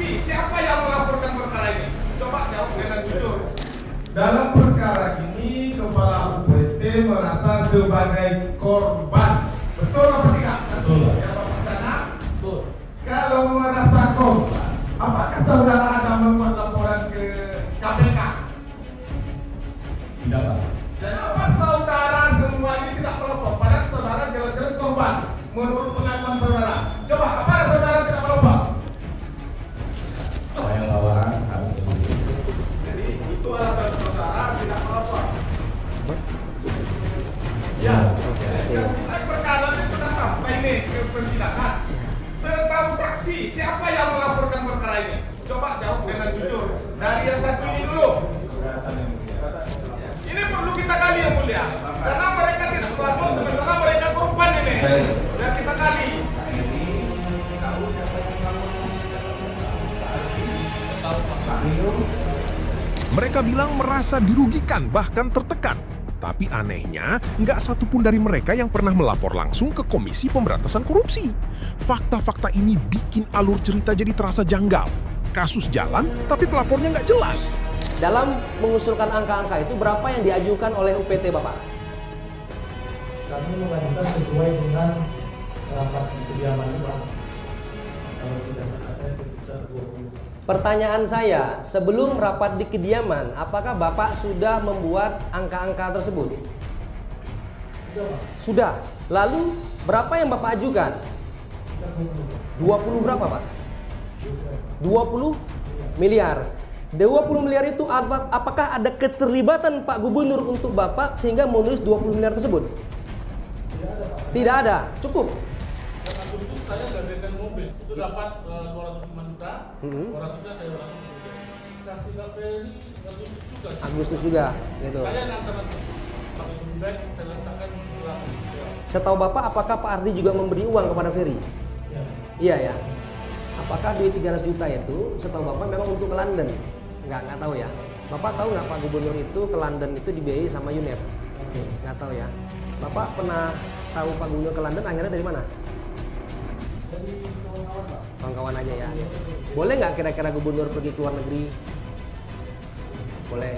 saksi, siapa yang melaporkan perkara ini? Coba jawab dengan jujur. Dalam perkara ini, Kepala UPT merasa sebagai korban. Betul apa tidak? Betul. Ya, Bapak Sana? Betul. Kalau merasa korban, apakah saudara ada membuat laporan ke KPK? Tidak, Pak. Kenapa saudara semua ini tidak melapor? Padahal saudara jelas-jelas korban. Menurut pengakuan saudara. Coba, apa saudara tidak melapor? Saya lawaran harus Jadi itu alasan saudara tidak melapor. Ya, saya perkara ini sudah sampai nih ke persidangan. Setahu saksi, siapa yang melaporkan perkara ini? Coba jawab dengan jujur. Dari yang satu ini dulu. Ini perlu kita gali yang mulia. Karena mereka tidak melapor sementara mereka korban ini. Dan kita gali. Mereka bilang merasa dirugikan, bahkan tertekan. Tapi anehnya, nggak satupun dari mereka yang pernah melapor langsung ke Komisi Pemberantasan Korupsi. Fakta-fakta ini bikin alur cerita jadi terasa janggal. Kasus jalan, tapi pelapornya nggak jelas. Dalam mengusulkan angka-angka itu, berapa yang diajukan oleh UPT Bapak? Kami mengajukan sesuai dengan rapat di kediaman Pak. Kalau tidak salah saya sekitar 20. Pertanyaan saya, sebelum rapat di kediaman, apakah Bapak sudah membuat angka-angka tersebut? Sudah Pak. Sudah. Lalu berapa yang Bapak ajukan? 20 berapa Pak? 20 miliar. 20 miliar itu apakah ada keterlibatan Pak Gubernur untuk Bapak sehingga menulis 20 miliar tersebut? Tidak ada Pak. Tidak ada. Cukup. Agustus saya gantikan mobil itu dapat 205 juta, 200-nya saya langsung kasih KPI Agustus juga. Agustus juga, gitu. Saya nanti pakai dompet, saya letakkan pulang. Setahu Bapak, apakah Pak Ardi juga memberi uang kepada Ferry? Ya. Iya ya. Apakah duit 300 juta itu setahu Bapak memang untuk ke London? Nggak tahu ya. Bapak tahu nggak Pak Gubernur itu ke London itu dibiayai sama UNEP? Nggak tahu ya. Bapak pernah tahu Pak Gubernur ke London akhirnya dari mana? Jadi kawan-kawan Pak. Kawan-kawan aja ya. Boleh nggak kira-kira Gubernur pergi ke luar negeri? Boleh.